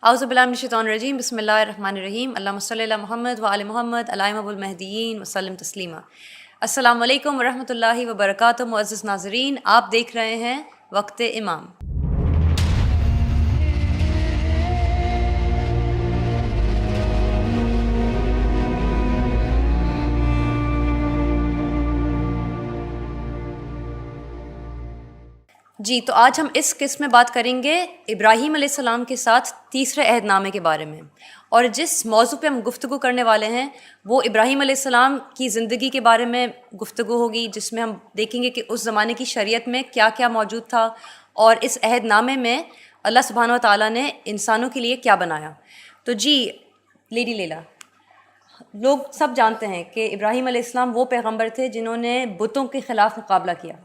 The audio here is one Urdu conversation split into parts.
اعوذ باللہ من الشیطان الرجیم بسم اللہ الرحمن الرحیم اللہم صلی علی محمد و آل محمد الائمہ المہدیین وسلم تسلیما۔ السلام علیکم ورحمۃ اللہ وبرکاتہ۔ معزز ناظرین، آپ دیکھ رہے ہیں وقت امام۔ جی، تو آج ہم اس قسم میں بات کریں گے ابراہیم علیہ السلام کے ساتھ تیسرے عہد نامے کے بارے میں، اور جس موضوع پہ ہم گفتگو کرنے والے ہیں وہ ابراہیم علیہ السلام کی زندگی کے بارے میں گفتگو ہوگی، جس میں ہم دیکھیں گے کہ اس زمانے کی شریعت میں کیا کیا موجود تھا اور اس عہد نامے میں اللہ سبحانہ و تعالیٰ نے انسانوں کے لیے کیا بنایا۔ تو جی لیڈی لیلا، لوگ سب جانتے ہیں کہ ابراہیم علیہ السلام وہ پیغمبر تھے جنہوں نے بتوں کے خلاف مقابلہ کیا۔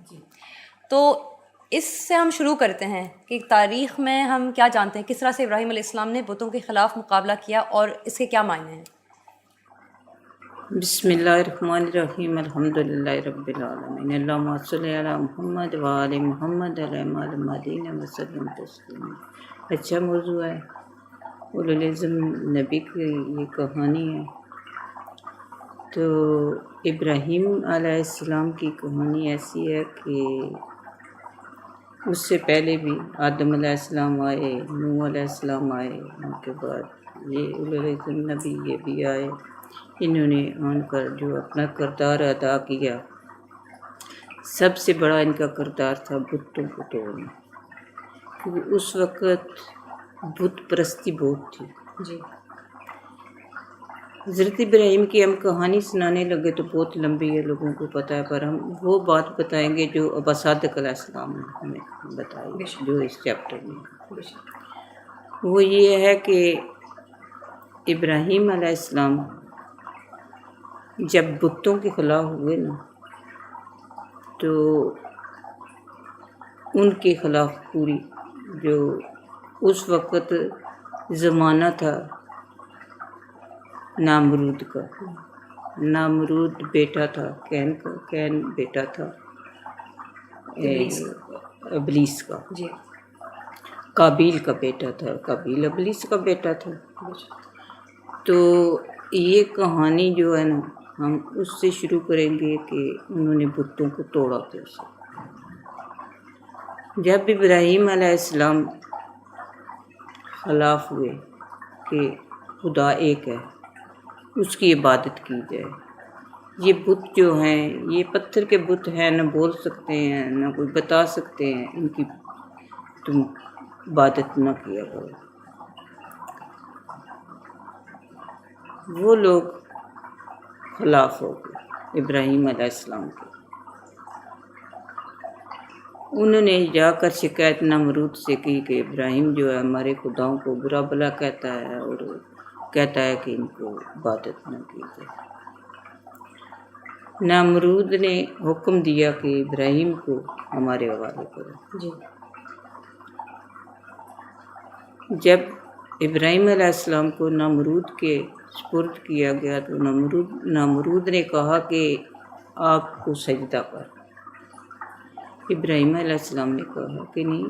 تو اس سے ہم شروع کرتے ہیں کہ تاریخ میں ہم کیا جانتے ہیں، کس طرح سے ابراہیم علیہ السلام نے بتوں کے خلاف مقابلہ کیا اور اس کے کیا معنی ہیں۔ بسم اللہ الرحمن الرحیم، الحمدللہ رب العالمین، اللہم صلی علی محمد و آل محمد الائمہ المہدیین وسلم تسلیما۔ اچھا موضوع ہے، اولو العزم نبی کی یہ کہانی ہے۔ تو ابراہیم علیہ السلام کی کہانی ایسی ہے کہ اس سے پہلے بھی آدم علیہ السلام آئے، نوح علیہ السلام آئے، ان کے بعد یہ اولو العزم نبی یہ بھی آئے۔ انہوں نے آن کر جو اپنا کردار ادا کیا، سب سے بڑا ان کا کردار تھا بتوں کو توڑنا، کیونکہ اس وقت بت پرستی بہت تھی۔ جی حضرت ابراہیم کی ہم کہانی سنانے لگے تو بہت لمبی ہے، لوگوں کو پتہ ہے، پر ہم وہ بات بتائیں گے جو ابا صادق علیہ السلام نے ہمیں بتائی، جو اس چیپٹر میں۔ وہ یہ ہے کہ ابراہیم علیہ السلام جب بتوں کے خلاف ہوئے نا، تو ان کے خلاف پوری جو اس وقت زمانہ تھا نامرود کا، نامرود بیٹا تھا کین کا، کین بیٹا تھا ابلیس کا، جی قابیل کا بیٹا تھا، قابیل ابلیس کا بیٹا تھا۔ تو یہ کہانی جو ہے نا، ہم اس سے شروع کریں گے کہ انہوں نے بتوں کو توڑا کیسے۔ جب ابراہیم علیہ السلام خلاف ہوئے کہ خدا ایک ہے، اس کی عبادت کی جائے، یہ بت جو ہیں یہ پتھر کے بت ہیں، نہ بول سکتے ہیں نہ کوئی بتا سکتے ہیں، ان کی تم عبادت نہ کیا کرو۔ وہ لوگ خلاف ہو گئے ابراہیم علیہ السلام کے۔ انہوں نے جا کر شکایت نمرود سے کی کہ ابراہیم جو ہے ہمارے خداؤں کو برا بھلا کہتا ہے اور کہتا ہے کہ ان کو عبادت نہ کی جائے۔ نمرود نے حکم دیا کہ ابراہیم کو ہمارے حوالے کرو۔ جی جب ابراہیم علیہ السلام کو نمرود کے سپرد کیا گیا تو نمرود نے کہا کہ آپ کو سجدہ کر۔ ابراہیم علیہ السلام نے کہا کہ نہیں،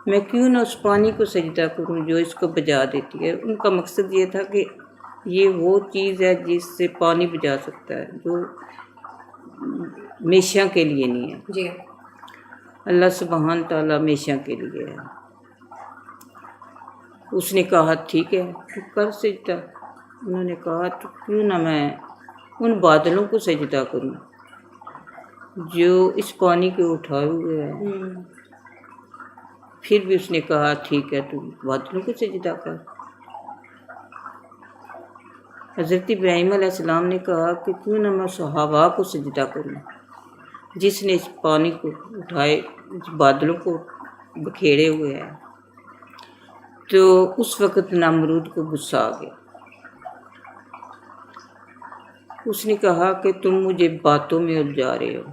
میں کیوں نہ اس پانی کو سجدہ کروں جو اس کو بجھا دیتی ہے۔ ان کا مقصد یہ تھا کہ یہ وہ چیز ہے جس سے پانی بجھا سکتا ہے، جو ہمیشہ کے لیے نہیں ہے۔ جی اللہ سبحانہ تعالیٰ ہمیشہ کے لیے ہے۔ اس نے کہا ٹھیک ہے تو کر سجدہ۔ انہوں نے کہا تو کیوں نہ میں ان بادلوں کو سجدہ کروں جو اس پانی کو اٹھائے ہوئے ہیں۔ پھر بھی اس نے کہا ٹھیک ہے تو بادلوں کو سجدہ کر۔ حضرت ابراہیم علیہ السلام نے کہا کہ کیوں نہ میں ہوا کو سجدہ کروں جس نے اس پانی کو اٹھائے، اس بادلوں کو بکھیرے ہوئے ہیں۔ تو اس وقت نمرود کو غصہ آ گیا۔ اس نے کہا کہ تم مجھے باتوں میں الجھا رہے ہو۔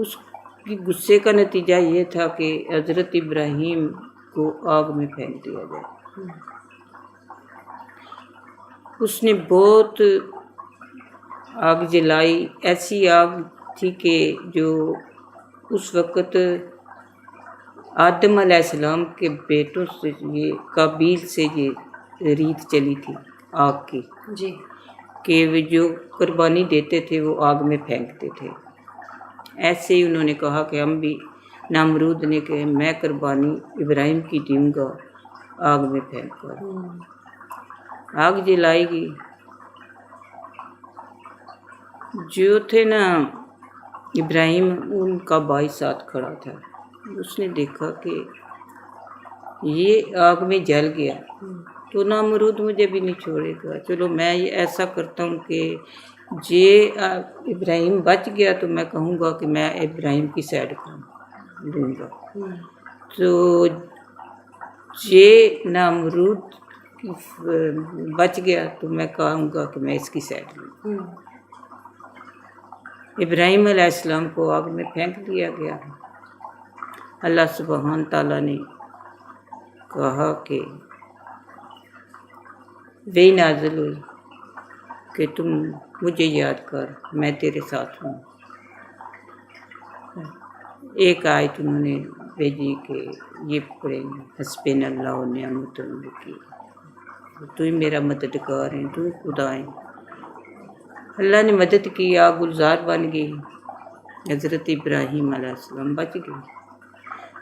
اس کی غصے کا نتیجہ یہ تھا کہ حضرت ابراہیم کو آگ میں پھینک دیا جائے۔ اس نے بہت آگ جلائی، ایسی آگ تھی کہ جو اس وقت آدم علیہ السلام کے بیٹوں سے یہ قابیل سے یہ ریت چلی تھی آگ کی جی کہ وہ جو قربانی دیتے تھے وہ آگ میں پھینکتے تھے. ایسے ہی انہوں نے کہا کہ ہم بھی نامرود نے کہ میں قربانی ابراہیم کی دوں گا آگ میں پھینک کر. آگ جلائی گئی. جو تھے نا ابراہیم، ان کا بھائی ساتھ کھڑا تھا. اس نے دیکھا کہ یہ آگ میں جل گیا تو نامرود مجھے بھی نہیں چھوڑے گا. چلو میں یہ ایسا کرتا ہوں کہ یہ ابراہیم بچ گیا تو میں کہوں گا کہ میں ابراہیم کی سائڈ دوں گا. تو یہ نامرود بچ گیا تو میں کہوں گا کہ میں اس کی سائڈ لوں. ابراہیم علیہ السلام کو آگ میں پھینک دیا گیا. اللہ سبحانہ تعالیٰ نے کہا کہ وہی نازل ہوئی کہ تم مجھے یاد کر، میں تیرے ساتھ ہوں. ایک آیت انہوں نے بھیجی کہ یہ پڑھیں حسبنا اللہ و نعم الوکیل، تو ہی میرا مددگار ہے، تو خدا ہے. اللہ نے مدد کی، آگ گلزار بن گئی. حضرت ابراہیم علیہ السلام بچ گئے.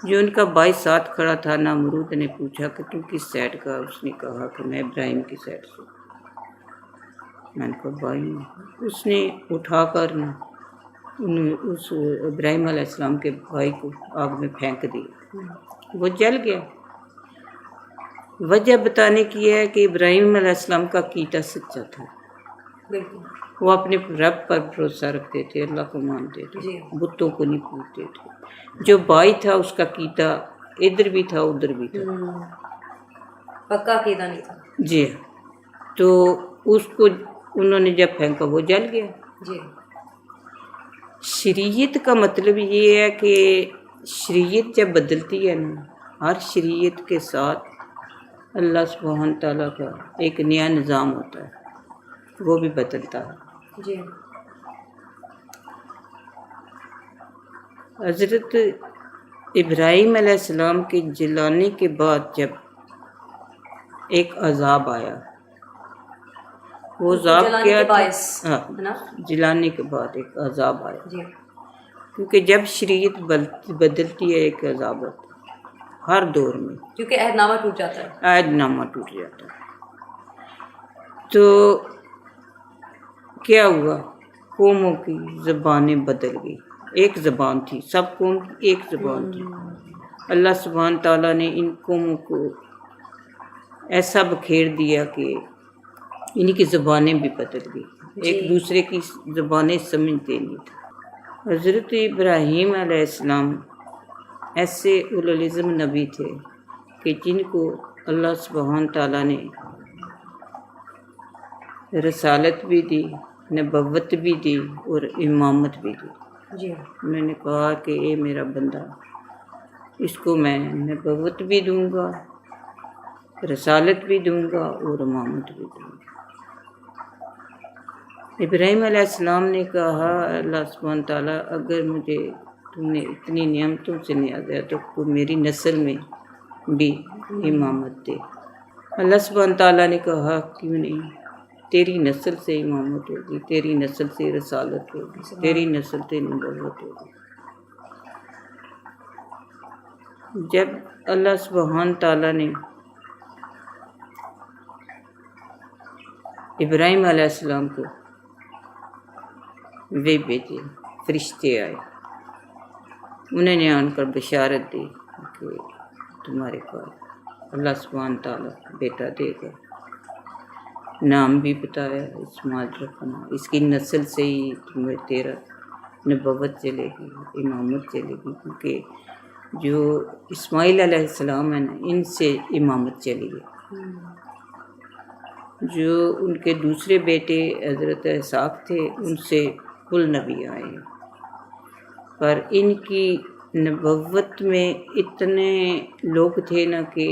جو ان کا بھائی ساتھ کھڑا تھا نامرود نے پوچھا کہ تم کس سائڈ کا؟ اس نے کہا کہ میں ابراہیم کی سائڈ سے. میں نے کہا بھائی، اس نے اٹھا کر نا اس ابراہیم علیہ السلام کے بھائی کو آگ میں پھینک دیا. وہ جل گیا. وجہ بتانے کی ہے کہ ابراہیم علیہ السلام کا عقیدہ سچا تھا. وہ اپنے رب پر بھروسہ رکھتے تھے، اللہ کو مانتے تھے، بتوں کو نہیں پوجتے تھے. جو بھائی تھا اس کا عقیدہ ادھر بھی تھا ادھر بھی تھا، پکا عقیدہ نہیں تھا. جی. تو اس کو انہوں نے جب پھینکا وہ جل گیا. جی. شریعت کا مطلب یہ ہے کہ شریعت جب بدلتی ہے نا، ہر شریعت کے ساتھ اللہ سبحانہ تعالیٰ کا ایک نیا نظام ہوتا ہے، وہ بھی بدلتا ہے. جی. حضرت ابراہیم علیہ السلام کے جلانے کے بعد جب ایک عذاب آیا، وہ عذاب کیا تھا؟ جلانے کے بعد ایک عذاب آیا. جی. کیونکہ جب شریعت بدلتی ہے ایک عذاب ہوتا ہے ہر دور میں، کیونکہ عہد نامہ ٹوٹ جاتا ہے. عہد نامہ ٹوٹ جاتا ہے. تو کیا ہوا؟ قوموں کی زبانیں بدل گئی. ایک زبان تھی، سب قوم کی ایک زبان تھی. اللہ سبحانہ تعالیٰ نے ان قوموں کو ایسا بکھیر دیا کہ ان کی زبانیں بھی بدل گئی. ایک دوسرے کی زبانیں سمجھتے نہیں تھے. حضرت ابراہیم علیہ السلام ایسے اولوالعزم نبی تھے کہ جن کو اللہ سبحانہ تعالیٰ نے رسالت بھی دی، نبوت بھی دی اور امامت بھی دی. جی. میں نے کہا کہ اے میرا بندہ، اس کو میں نبوت بھی دوں گا، رسالت بھی دوں گا اور امامت بھی دوں گا. ابراہیم علیہ السلام نے کہا اللہ سبحانہ تعالیٰ اگر مجھے تم نے اتنی نعمتوں سے نوازا تو میری نسل میں بھی امامت دے. اللہ سبحانہ تعالیٰ نے کہا کیوں نہیں، تیری نسل سے امامت ہوگی، تیری نسل سے رسالت ہوگی، تیری نسل سے نبوت ہوگی. جب اللہ سبحانہ تعالیٰ نے ابراہیم علیہ السلام کو وہ بھیجے، فرشتے آئے، انہوں نے آن کر بشارت دی کہ تمہارے پاس اللہ سبحانہ تعالیٰ بیٹا دے گا. نام بھی بتایا اسماعیل رکھنا، اس کی نسل سے ہی تمہیں تیرا نبوت چلے گی، امامت چلے گی. کیونکہ جو اسماعیل علیہ السلام ہے نا، ان سے امامت چلی گئی. جو ان کے دوسرے بیٹے حضرت اسحاق تھے، ان سے کل نبی آئے، پر ان کی نبوت میں اتنے لوگ تھے نا کہ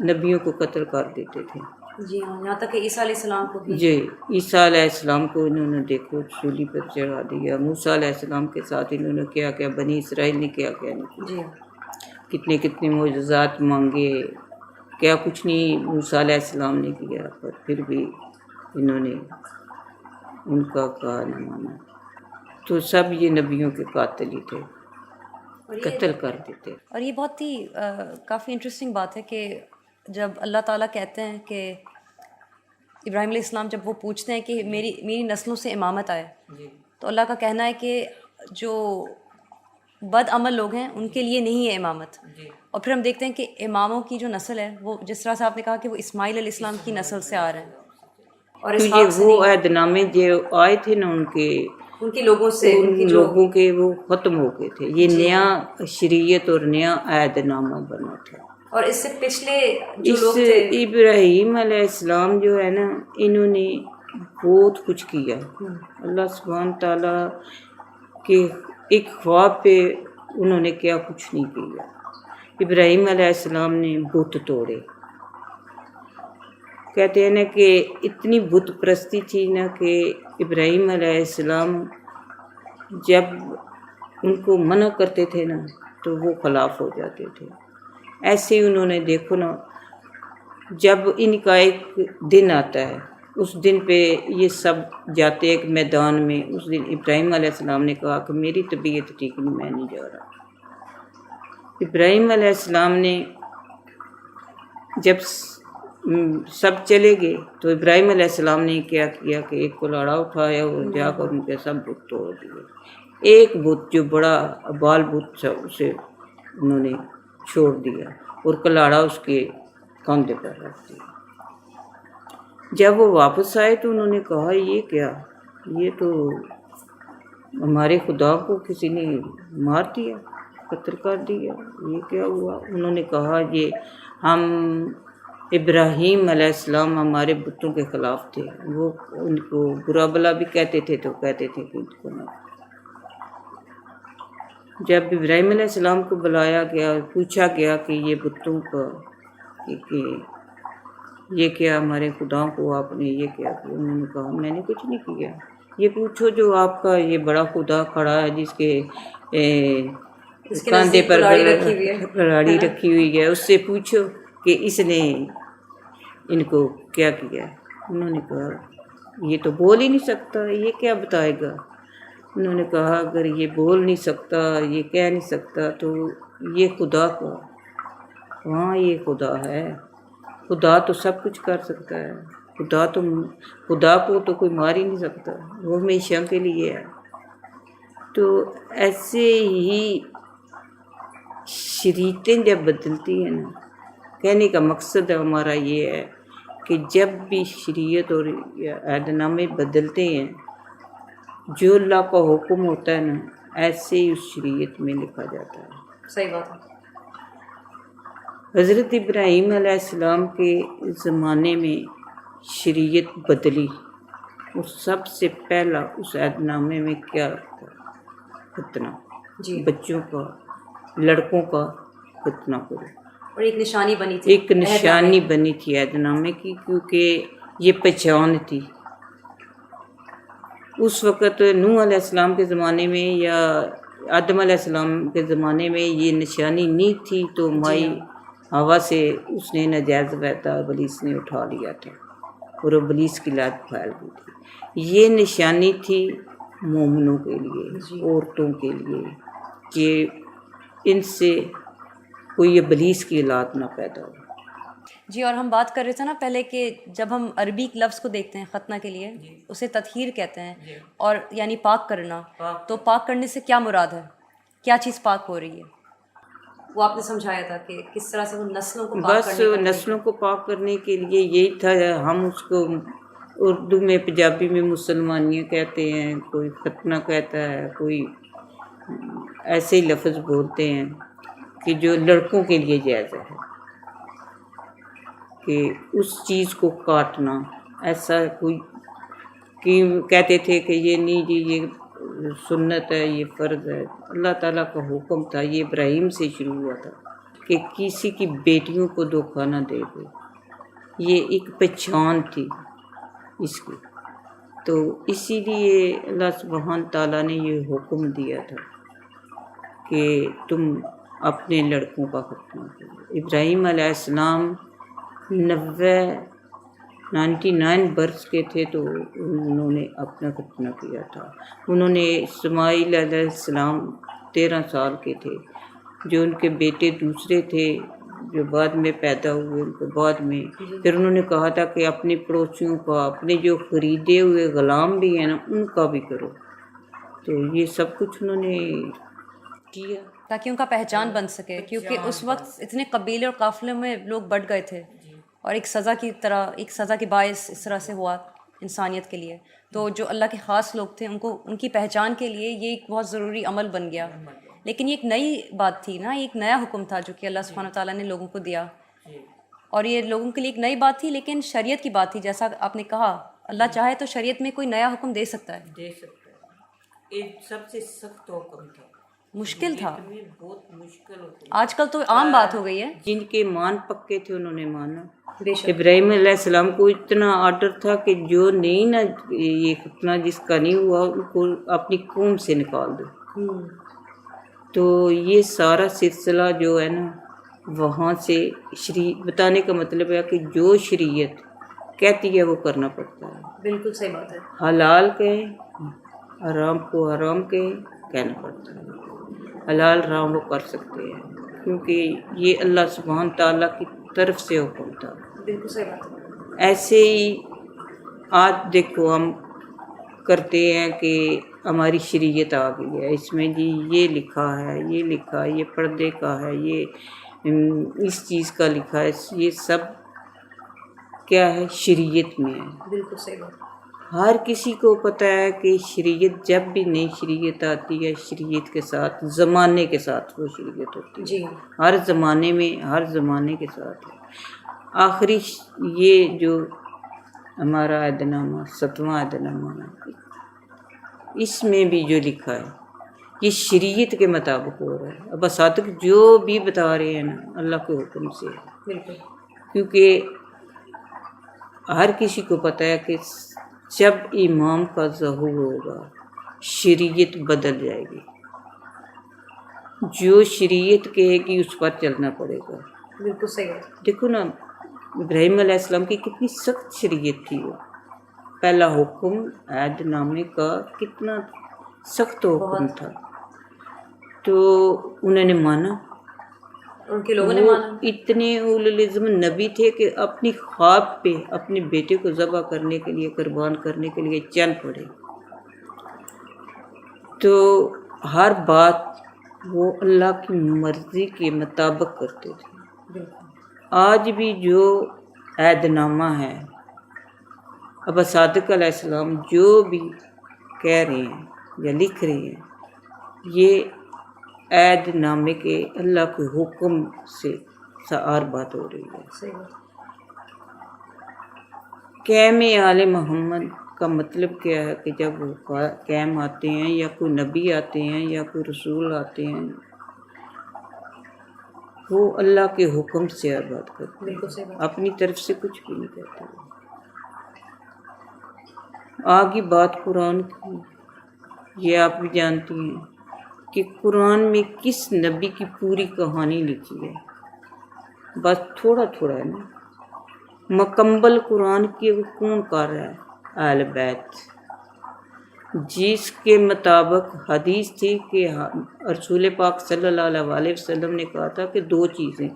نبیوں کو قتل کر دیتے تھے. جی ہاں، یہاں تک کہ عیسیٰ علیہ السلام کو بھی. جی، عیسیٰ علیہ السلام کو انہوں نے دیکھو سولی پر چڑھا دیا. موسیٰ علیہ السلام کے ساتھ انہوں نے کیا کیا، بنی اسرائیل نے کیا کیا نہیں جی. کتنے کتنے معجزات مانگے، کیا کچھ نہیں موسیٰ علیہ السلام نے کیا، پر پھر بھی انہوں نے ان کا کہا نہ مانا۔ تو سب یہ نبیوں کے قاتل ہی تھے، قتل کر دیتے۔ اور یہ بہت ہی کافی انٹرسٹنگ بات ہے کہ جب اللہ تعالیٰ کہتے ہیں کہ ابراہیم علیہ السلام جب وہ پوچھتے ہیں کہ میری نسلوں سے امامت آئے، تو اللہ کا کہنا ہے کہ جو بد عمل لوگ ہیں ان کے لیے نہیں ہے امامت۔ اور پھر ہم دیکھتے ہیں کہ اماموں کی جو نسل ہے وہ جس طرح سے آپ نے کہا کہ وہ اسماعیل علیہ السلام کی نسل سے آ رہے ہیں، اور تو یہ وہ عہد نامے جو آئے تھے نا ان کے لوگوں سے ان لوگوں کے وہ ختم ہو گئے تھے، یہ نیا شریعت اور نیا عہد نامہ بنا تھا۔ اور اس سے پچھلے جو اس لوگ تھے ابراہیم علیہ السلام جو ہے نا، انہوں نے بہت کچھ کیا۔ اللہ سبحانہ تعالیٰ کے ایک خواب پہ انہوں نے کیا کچھ نہیں کیا۔ ابراہیم علیہ السلام نے بت توڑے، کہتے ہیں نا کہ اتنی بت پرستی تھی نا کہ ابراہیم علیہ السلام جب ان کو منع کرتے تھے نا تو وہ خلاف ہو جاتے تھے۔ ایسے ہی انہوں نے دیکھو نا، جب ان کا ایک دن آتا ہے، اس دن پہ یہ سب جاتے ایک میدان میں، اس دن ابراہیم علیہ السلام نے کہا کہ میری طبیعت ٹھیک نہیں، میں نہیں جا رہا۔ ابراہیم علیہ السلام نے جب سب چلے گئے تو ابراہیم علیہ السلام نے کیا کیا کہ ایک کلاڑا اٹھایا اور جا کر ان کے سب بت توڑ دیے۔ ایک بت جو بڑا بال بت تھا اسے انہوں نے چھوڑ دیا اور کلاڑا اس کے کاندھے پر رکھ دیا۔ جب وہ واپس آئے تو انہوں نے کہا یہ کیا، یہ تو ہمارے خدا کو کسی نے مار دیا، قتل کر دیا، یہ کیا ہوا؟ انہوں نے کہا یہ ہم ابراہیم علیہ السلام ہمارے بتوں کے خلاف تھے، وہ ان کو برا بلا بھی کہتے تھے تو کہتے تھے کہ ان کو نہ۔ جب ابراہیم علیہ السلام کو بلایا گیا، پوچھا گیا کہ یہ بتوں کا کہ یہ کیا ہمارے خدا کو آپ نے یہ کیا کیا، انہوں نے کہا میں نے کچھ نہیں کیا، یہ پوچھو جو آپ کا یہ بڑا خدا کھڑا ہے جس کے کاندھے پر کلاڑی رکھی ہوئی ہے، اس سے پوچھو کہ اس نے ان کو کیا کیا۔ انہوں نے کہا یہ تو بول ہی نہیں سکتا، یہ کیا بتائے گا۔ انہوں نے کہا اگر یہ بول نہیں سکتا، یہ کہہ نہیں سکتا تو یہ خدا کا، ہاں یہ خدا ہے، خدا تو سب کچھ کر سکتا ہے، خدا کو تو کوئی مار ہی نہیں سکتا، وہ ہمیشہ کے لیے ہے۔ تو ایسے ہی شریعتیں جب بدلتی ہیں نا، کہنے کا مقصد ہمارا یہ ہے کہ جب بھی شریعت اور عہد نامے بدلتے ہیں، جو اللہ کا حکم ہوتا ہے نا ایسے ہی اس شریعت میں لکھا جاتا ہے۔ صحیح بات ہے۔ حضرت ابراہیم علیہ السلام کے زمانے میں شریعت بدلی، اور سب سے پہلا اس عہد نامے میں کیا تھا؟ ختنہ، بچوں کا، لڑکوں کا ختنہ کرو، اور ایک نشانی بنی تھی، ایک نشانی بنی تھی عہد نامے کی، کیونکہ یہ پہچان تھی۔ اس وقت نوح علیہ السلام کے زمانے میں یا آدم علیہ السلام کے زمانے میں یہ نشانی نہیں تھی، تو مائی ہوا سے اس نے ناجائز بہتا ابلیس نے اٹھا لیا تھا اور ابلیس کی لات پھیل گئی تھی۔ یہ نشانی تھی مومنوں کے لیے، عورتوں کے لیے، کہ ان سے کوئی ابلیس کی اولاد نہ پیدا ہو۔ جی، اور ہم بات کر رہے تھے نا پہلے کہ جب ہم عربی لفظ کو دیکھتے ہیں ختنہ کے لیے، اسے تطہیر کہتے ہیں، اور یعنی پاک کرنا۔ تو پاک کرنے سے کیا مراد ہے؟ کیا چیز پاک ہو رہی ہے؟ وہ آپ نے سمجھایا تھا کہ کس طرح سے وہ نسلوں کو پاک بس نسلوں کو پاک کرنے کے لیے یہی تھا۔ ہم اس کو اردو میں، پنجابی میں مسلمانیاں کہتے ہیں، کوئی ختنہ کہتا ہے، کوئی ایسے ہی لفظ بولتے ہیں کہ جو لڑکوں کے لیے جائز ہے، کہ اس چیز کو کاٹنا، ایسا کوئی کہ کہتے تھے کہ یہ نہیں جی یہ سنت ہے، یہ فرض ہے۔ اللہ تعالیٰ کا حکم تھا، یہ ابراہیم سے شروع ہوا تھا کہ کسی کی بیٹیوں کو دھوکہ نہ دے دے، یہ ایک پہچان تھی اس کی۔ تو اسی لیے اللہ سبحانہ تعالیٰ نے یہ حکم دیا تھا کہ تم اپنے لڑکوں کا ختنہ کیا۔ ابراہیم علیہ السلام 99 برس کے تھے تو انہوں نے اپنا ختنہ کیا تھا۔ انہوں نے اسماعیل علیہ السلام 13 سال کے تھے، جو ان کے بیٹے دوسرے تھے جو بعد میں پیدا ہوئے، ان کو بعد میں پھر انہوں نے کہا تھا کہ اپنے پڑوسیوں کا، اپنے جو خریدے ہوئے غلام بھی ہیں نا ان کا بھی کرو، تو یہ سب کچھ انہوں نے کیا تاکہ ان کا پہچان بن سکے، کیونکہ اس وقت اتنے قبیلے اور قافلے میں لوگ بڑھ گئے تھے اور ایک سزا کی طرح، ایک سزا کے باعث اس طرح سے ہوا انسانیت کے لیے۔ تو جو اللہ کے خاص لوگ تھے ان کو ان کی پہچان کے لیے یہ ایک بہت ضروری عمل بن گیا۔ لیکن یہ ایک نئی بات تھی نا، ایک نیا حکم تھا جو کہ اللہ سبحانہ تعالیٰ نے لوگوں کو دیا، اور یہ لوگوں کے لیے ایک نئی بات تھی، لیکن شریعت کی بات تھی۔ جیسا آپ نے کہا، اللہ چاہے تو شریعت میں کوئی نیا حکم دے سکتا ہے۔ دے سکتا ہے۔ ایک سب سے سخت حکم تھا، مشکل تھا، بہت مشکل حکم۔ آج کل تو عام بات ہو گئی ہے۔ جن کے مان پکے تھے انہوں نے مانا۔ بے شک، ابراہیم علیہ السلام کو اتنا آرڈر تھا کہ جو نہیں نا یہ ختنہ جس کا نہیں ہوا ان کو اپنی قوم سے نکال دو۔ تو یہ سارا سلسلہ جو ہے نا وہاں سے بتانے کا مطلب ہے کہ جو شریعت کہتی ہے وہ کرنا پڑتا ہے۔ بالکل صحیح بات ہے۔ حلال کہیں، حرام کو حرام کہنا پڑتا ہے۔ حلال حرام وہ کر سکتے ہیں کیونکہ یہ اللہ سبحانہ تعالیٰ کی طرف سے حکم تھا۔ بالکل صحیح بات ہے۔ ایسے ہی آج دیکھو ہم کرتے ہیں کہ ہماری شریعت آ گئی ہے، اس میں جی یہ لکھا ہے، یہ لکھا ہے، یہ پردے کا ہے، یہ اس چیز کا لکھا ہے، یہ سب کیا ہے شریعت میں ہے۔ بالکل صحیح بات۔ ہر کسی کو پتہ ہے کہ شریعت جب بھی نئی شریعت آتی ہے، شریعت کے ساتھ زمانے کے ساتھ وہ شریعت ہوتی ہے، جی، ہر زمانے میں ہر زمانے کے ساتھ ہے۔ آخری یہ جو ہمارا عہد نامہ 7واں عہد نامہ ہے، اس میں بھی جو لکھا ہے یہ شریعت کے مطابق ہو رہا ہے۔ اب صادق جو بھی بتا رہے ہیں نا اللہ کے حکم سے ہے، بالکل، کیونکہ ہر کسی کو پتہ ہے کہ جب امام کا ظہور ہوگا شریعت بدل جائے گی، جو شریعت کہے گی اس پر چلنا پڑے گا۔ بالکل صحیح بات۔ دیکھو نا ابراہیم علیہ السلام کی کتنی سخت شریعت تھی، وہ پہلا حکم عہد نامے کا کتنا سخت حکم تھا، تو انہوں نے مانا، ان کے لوگوں نے وہ مانا۔ اتنے اولو العزم نبی تھے کہ اپنی خواب پہ اپنے بیٹے کو ذبح کرنے کے لیے، قربان کرنے کے لیے چل پڑے۔ تو ہر بات وہ اللہ کی مرضی کے مطابق کرتے تھے۔ بالکل، آج بھی جو عہد نامہ ہے، ابا صادق علیہ السلام جو بھی کہہ رہے ہیں یا لکھ رہے ہیں، یہ عہد نامے کے اللہ کے حکم سے ہر بات ہو رہی ہے۔ صحیح بات۔ قیم آل محمد کا مطلب کیا ہے کہ جب وہ قیم آتے ہیں یا کوئی نبی آتے ہیں یا کوئی رسول آتے ہیں، وہ اللہ کے حکم سے ہر بات کرتے ہیں، بالکل صحیح بات۔ اپنی طرف سے کچھ بھی نہیں کہتے۔ آگے بات قرآن کی، یہ آپ بھی جانتی ہیں کہ قرآن میں کس نبی کی پوری کہانی لکھی ہے، بس تھوڑا تھوڑا ہے نا، مکمل قرآن کی وہ کون کر رہا ہے؟ اہل بیت، جس کے مطابق حدیث تھی کہ رسول پاک صلی اللہ علیہ وسلم نے کہا تھا کہ 2 چیزیں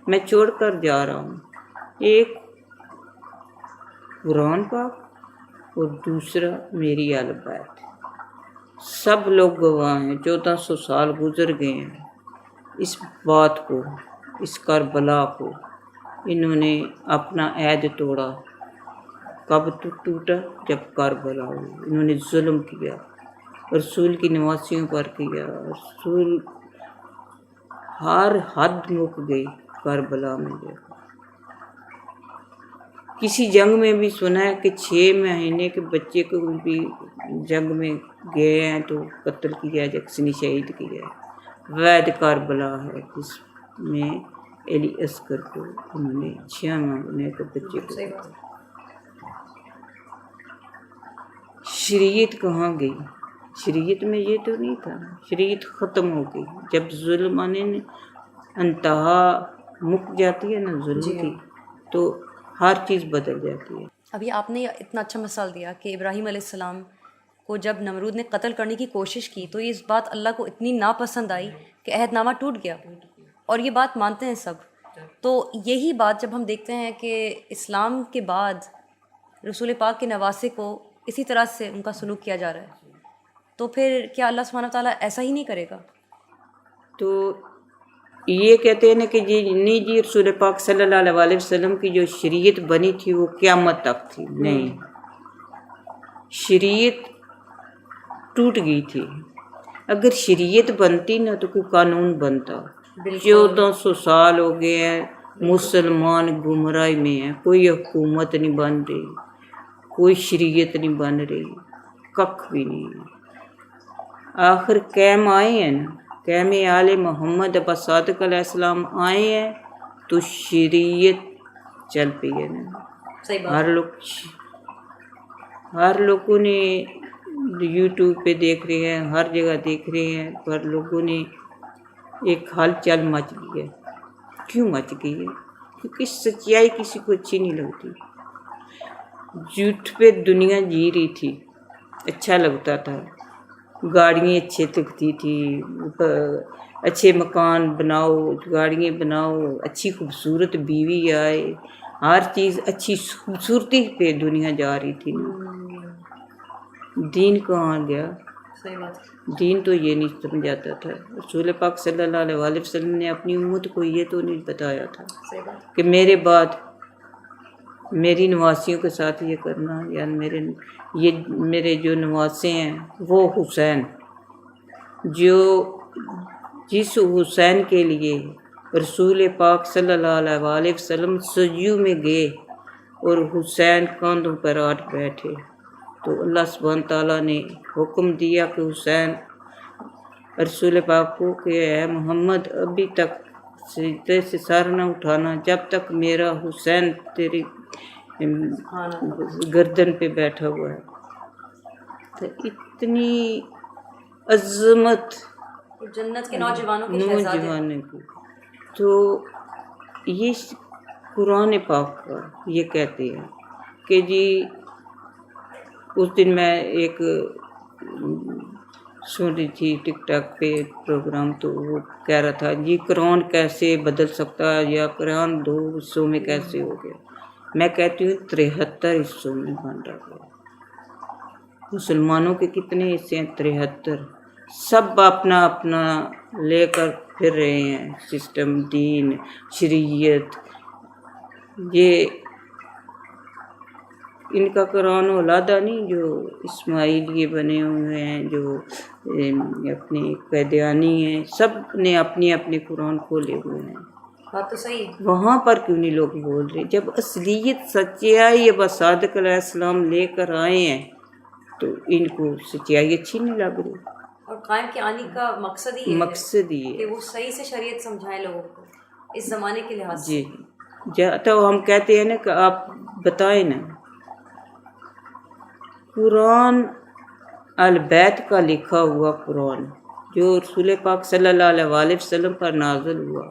میں چھوڑ کر جا رہا ہوں، ایک قرآن پاک اور دوسرا میری اہل بیت۔ سب لوگ گواہ ہیں، 1400 سال گزر گئے ہیں اس بات کو، اس کربلا کو انہوں نے اپنا عہد توڑا۔ کب ٹوٹا؟ جب کربلا ہوئی، انہوں نے ظلم کیا، رسول کی نواسیوں پر کیا، رسول ہر حد مک گئی کربلا میں۔ کسی جنگ میں بھی سنا ہے کہ 6 مہینے کے بچے کو بھی جنگ میں گئے ہیں تو قتل کیا جائے، کسی نے شہید کیا ہے۔ وید کربلا ہے جس میں علی اصغر کو انہوں نے 6 مہینے کے بچے کو۔ صحیح بات۔ شریعت کہاں گئی؟ شریعت میں یہ تو نہیں تھا. شریعت ختم ہو گئی جب ظلم آنے نے انتہا مک جاتی ہے نا ظلم کی، تو ہر چیز بدل جاتی ہے. ابھی آپ نے اتنا اچھا مثال دیا کہ ابراہیم علیہ السلام کو جب نمرود نے قتل کرنے کی کوشش کی تو یہ اس بات اللہ کو اتنی ناپسند آئی کہ عہد نامہ ٹوٹ گیا، اور یہ بات مانتے ہیں سب. تو یہی بات جب ہم دیکھتے ہیں کہ اسلام کے بعد رسول پاک کے نواسے کو اسی طرح سے ان کا سلوک کیا جا رہا ہے، تو پھر کیا اللہ سبحانہ وتعالیٰ ایسا ہی نہیں کرے گا؟ تو یہ کہتے ہیں نا کہ جی نہیں جی رسول پاک صلی اللہ علیہ وسلم کی جو شریعت بنی تھی وہ قیامت تک تھی. نہیں، شریعت ٹوٹ گئی تھی. اگر شریعت بنتی نا تو کوئی قانون بنتا. 1400 سال ہو گئے ہیں مسلمان گمراہی میں ہیں، کوئی حکومت نہیں بن رہی، کوئی شریعت نہیں بن رہی، ککھ بھی نہیں ہے. آخر قائم آئے ہیں نا، قائم آل محمد ابا صادق علیہ السلام آئے ہیں تو شریعت چل پی ہے نا. صحیح بات. ہر لوگوں نے یوٹیوب پہ دیکھ رہے ہیں، ہر جگہ دیکھ رہے ہیں، پر لوگوں نے ایک ہلچل مچ گئی ہے. کیوں مچ گئی ہے؟ کیونکہ سچائی کسی کو اچھی نہیں لگتی. جھوٹ پہ دنیا جی رہی تھی، اچھا لگتا تھا، گاڑیاں اچھے لگتی تھی، اچھے مکان بناؤ، گاڑیاں بناؤ، اچھی خوبصورت بیوی آئے، ہر چیز اچھی خوبصورتی پہ دنیا جا رہی تھی. دین کہاں گیا؟ صحیح بات. دین تو یہ نہیں سمجھاتا تھا. رسول پاک صلی اللہ علیہ وسلم نے اپنی امت کو یہ تو نہیں بتایا تھا کہ میرے بعد میری نواسیوں کے ساتھ یہ کرنا، یا میرے جو نواسے ہیں وہ حسین، جس حسین کے لیے رسول پاک صلی اللہ علیہ وسلم سجدوں میں گئے اور حسین کاندھوں پر آٹ بیٹھے، تو اللہ سبحانہ تعالیٰ نے حکم دیا کہ حسین رسول پاک کو کہ اے محمد ابھی تک سجدے سے سر نہ اٹھانا جب تک میرا حسین تیری گردن پہ بیٹھا ہوا ہے. تو اتنی عظمت جنت کے نوجوانوں کی. تو یہ قرآن پاک کا یہ کہتے ہیں کہ جی اس دن میں ایک سن رہی تھی ٹک ٹاک پہ پروگرام، تو وہ کہہ رہا تھا جی قرآن کیسے بدل سکتا ہے، یا قرآن 2 حصوں میں کیسے ہو گیا. میں کہتی ہوں 73 حصوں میں بن رہا ہے. مسلمانوں کے کتنے حصے ہیں؟ 73. سب اپنا اپنا لے کر پھر رہے ہیں سسٹم، دین، شریعت. یہ ان کا قرآن اولادہ نہیں جو اسماعیلیے بنے ہوئے ہیں، جو اپنے قیدیانی ہیں، سب نے اپنے اپنے قرآن کھولے ہوئے ہیں. بات تو صحیح. وہاں پر کیوں نہیں لوگ بول رہے؟ جب اصلیت سچائی ابا صادق علیہ السلام لے کر آئے ہیں تو ان کو سچائی اچھی نہیں لگ رہی. اور قائم کے آنے کا مقصد ہی ہے کہ وہ صحیح سے شریعت سمجھائیں لوگوں کو اس زمانے کے لحاظ سے. جی تو ہم کہتے ہیں نا کہ آپ بتائیں نا، قرآن البیت کا لکھا ہوا قرآن جو رسول پاک صلی اللہ علیہ وسلم پر نازل ہوا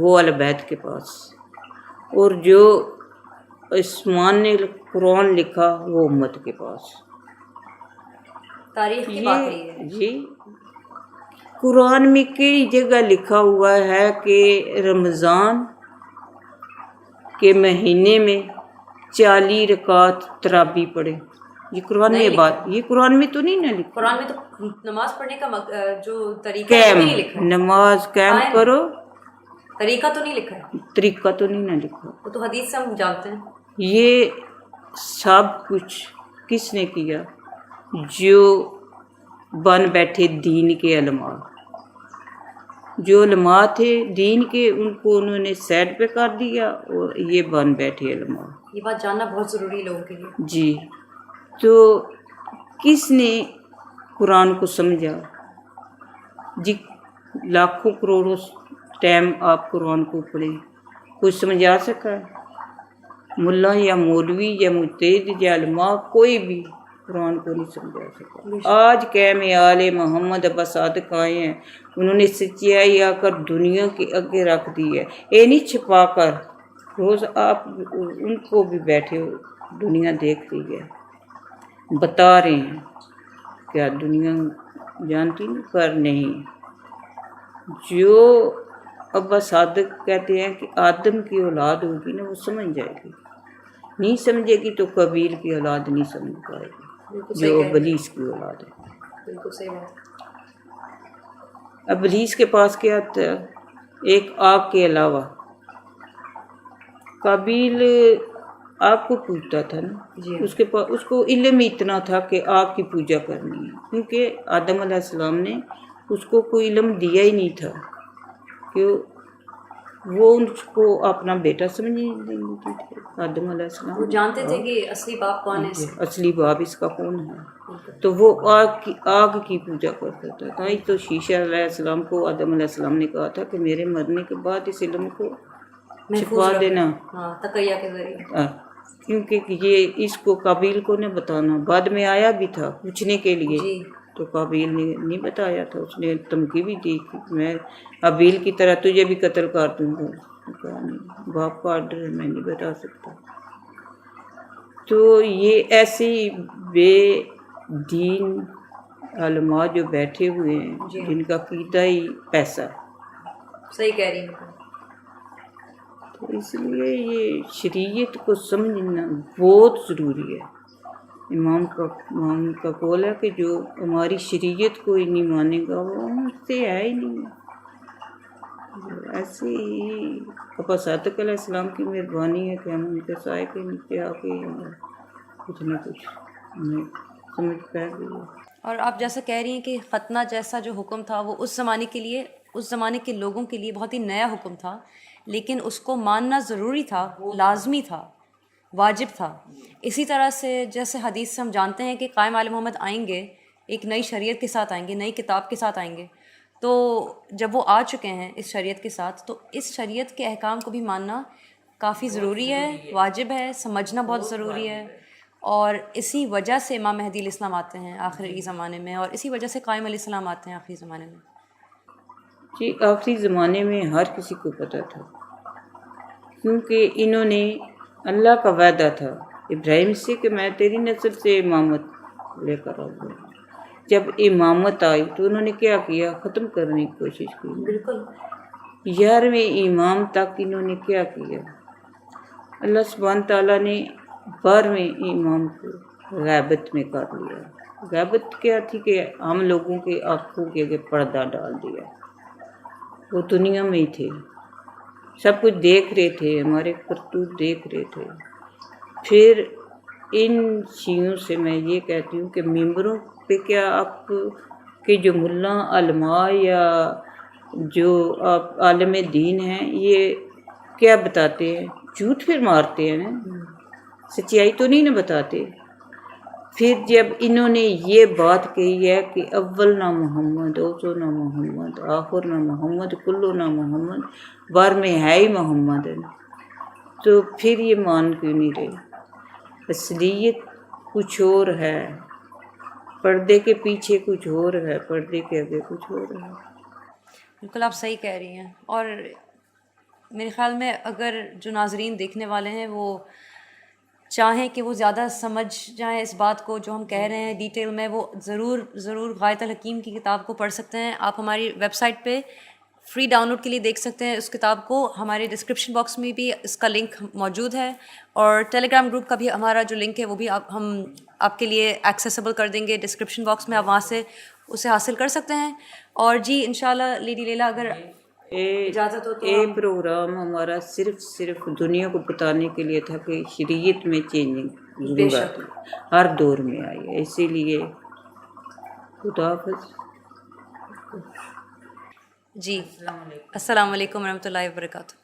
وہ البیت کے پاس، اور جو عثمان نے قرآن لکھا وہ امت کے پاس. تاریخ کی بات ہے. جی قرآن میں کئی جگہ لکھا ہوا ہے کہ رمضان کے مہینے میں 40 رکعت تراویح پڑھے. یہ قرآن میں بات، یہ قرآن میں تو نہیں نہ لکھا. قرآن میں تو نماز پڑھنے کا جو طریقہ ہے نہیں لکھا. نماز قائم کرو، طریقہ تو نہیں لکھا ہے. طریقہ تو نہیں نہ لکھا. وہ تو حدیث سے ہم جانتے ہیں. یہ سب کچھ کس نے کیا؟ جو بن بیٹھے دین کے علماء، جو علماء تھے دین کے، ان کو انہوں نے سائڈ پہ کر دیا، اور یہ بن بیٹھے علماء. یہ بات جاننا بہت ضروری ہے لوگوں کے لیے. جی تو کس نے قرآن کو سمجھا؟ جی لاکھوں کروڑوں ٹائم آپ قرآن کو پڑھیں، کوئی سمجھا سکا ہے؟ ملا یا مولوی یا مجتہد یا علماء کوئی بھی قرآن کو نہیں سمجھا سکا۔ آج قیم آل محمد ابا صادق آئے ہیں، انہوں نے سچائی آ کر دنیا کے آگے رکھ دی ہے، یہ نہیں چھپا کر۔ روز آپ ان کو بھی بیٹھے ہو، دنیا دیکھ رہی ہے، بتا رہے ہیں، کیا دنیا جانتی نہیں؟ پر نہیں، جو ابا صادق کہتے ہیں کہ آدم کی اولاد ہوگی نا وہ سمجھ جائے گی، نہیں سمجھے گی تو قبیل کی اولاد نہیں سمجھ پائے گی جو ابلیس کی اولاد ہے۔ بالکل صحیح بات۔ ابلیس کے پاس کیا تھا؟ ایک آگ کے علاوہ قابیل آگ کو پوجتا تھا نا، اس کے پاس اس کو علم اتنا تھا کہ آگ کی پوجا کرنی ہے، کیونکہ آدم علیہ السلام نے اس کو کوئی علم دیا ہی نہیں تھا کہ وہ اس کو اپنا بیٹا سمجھنے دیں گے۔ آدم علیہ السلام وہ جانتے تھے کہ اصلی باپ کون ہے، اصلی باپ اس کا کون ہے، تو وہ آگ کی پوجا کرتا تھا۔ تائی تو شیشہ علیہ السلام کو آدم علیہ السلام نے کہا تھا کہ میرے مرنے کے بعد اس علم کو چھپا دینا، تقیہ کے ذریعے، کیونکہ یہ اس کو قابیل کو نہ بتانا۔ بعد میں آیا بھی تھا پوچھنے کے لیے، تو قابیل نے نہیں بتایا تھا، اس نے دھمکی بھی دی کہ میں ابیل کی طرح تجھے بھی قتل کر دوں گا، کہا نہیں، باپ کا آرڈر ہے، میں نہیں بتا سکتا۔ تو یہ ایسی بے دین علماء جو بیٹھے ہوئے ہیں جن کا عقیدہ ہی پیسہ، صحیح کہہ رہی ہیں، تو اس لیے یہ شریعت کو سمجھنا بہت ضروری ہے۔ امام کا قول ہے کہ جو ہماری شریعت کو ہی نہیں مانے گا وہ ہم سے ہے ہی نہیں۔ ایسے ہی ابا صادق علیہ السلام کی مہربانی ہے کہ ہم ان کے سائے کے نیچے آ کے کچھ نہ کچھ ہمیں سمجھ پا گئی۔ اور آپ جیسا کہہ رہی ہیں کہ ختنہ جیسا جو حکم تھا وہ اس زمانے کے لیے، اس زمانے کے لوگوں کے لیے بہت ہی نیا حکم تھا، لیکن اس کو ماننا ضروری تھا، لازمی تھا، واجب تھا۔ اسی طرح سے جیسے حدیث سے ہم جانتے ہیں کہ قائم آل محمد آئیں گے، ایک نئی شریعت کے ساتھ آئیں گے، نئی کتاب کے ساتھ آئیں گے، تو جب وہ آ چکے ہیں اس شریعت کے ساتھ، تو اس شریعت کے احکام کو بھی ماننا کافی ضروری ہے، واجب ہے، سمجھنا بہت ضروری ہے۔ اور اسی وجہ سے امام مہدی علیہ السلام آتے ہیں آخری زمانے میں، اور اسی وجہ سے قائم علیہ السلام آتے ہیں آخری زمانے میں۔ جی، آخری زمانے میں ہر کسی کو پتہ تھا، کیونکہ انہوں نے اللہ کا وعدہ تھا ابراہیم سے کہ میں تیری نسل سے امامت لے کر آؤں گا۔ جب امامت آئی تو انہوں نے کیا کیا؟ ختم کرنے کی کوشش کی۔ بالکل 11ویں امام تک انہوں نے کیا کیا؟ اللہ سبحانہ تعالیٰ نے 12ویں امام کو غیبت میں کر لیا۔ غیبت کیا تھی کہ ہم لوگوں کے آنکھوں کے آگے پردہ ڈال دیا، وہ دنیا میں ہی تھے، سب کچھ دیکھ رہے تھے، ہمارے کرتوت دیکھ رہے تھے۔ پھر ان شیعوں سے میں یہ کہتی ہوں کہ ممبروں پہ کیا آپ کے جو ملا علماء یا جو آپ عالم دین ہیں یہ کیا بتاتے ہیں؟ جھوٹ پھر مارتے ہیں، سچائی تو نہیں نہ بتاتے۔ پھر جب انہوں نے یہ بات کہی ہے کہ اول نہ محمد، اوسو نہ محمد، آخر نہ محمد، کلو نہ محمد، بار میں ہے ہی محمد ہے، تو پھر یہ مان کیوں نہیں رہے؟ اصلیت کچھ اور ہے، پردے کے پیچھے کچھ اور ہے، پردے کے آگے کچھ اور ہے۔ بالکل آپ صحیح کہہ رہی ہیں۔ اور میرے خیال میں اگر جو ناظرین دیکھنے والے ہیں وہ چاہیں کہ وہ زیادہ سمجھ جائیں اس بات کو جو ہم کہہ رہے ہیں ڈیٹیل میں، وہ ضرور غایۃ الحکیم کی کتاب کو پڑھ سکتے ہیں۔ آپ ہماری ویب سائٹ پہ فری ڈاؤن لوڈ کے لیے دیکھ سکتے ہیں اس کتاب کو، ہمارے ڈسکرپشن باکس میں بھی اس کا لنک موجود ہے، اور ٹیلی گرام گروپ کا بھی ہمارا جو لنک ہے وہ بھی ہم آپ کے لیے ایکسیسیبل کر دیں گے ڈسکرپشن باکس میں، آپ وہاں سے اسے حاصل کر سکتے ہیں۔ اور جی انشاءاللہ لیڈی لیلا اگر اجازت ہو تو یہ پروگرام ہمارا صرف دنیا کو بتانے کے لیے تھا کہ شریعت میں چینجنگ ضرورت ہر دور میں آئی ہے، اسی لیے خدا حافظ۔ جی السلام علیکم ورحمۃ اللہ وبرکاتہ۔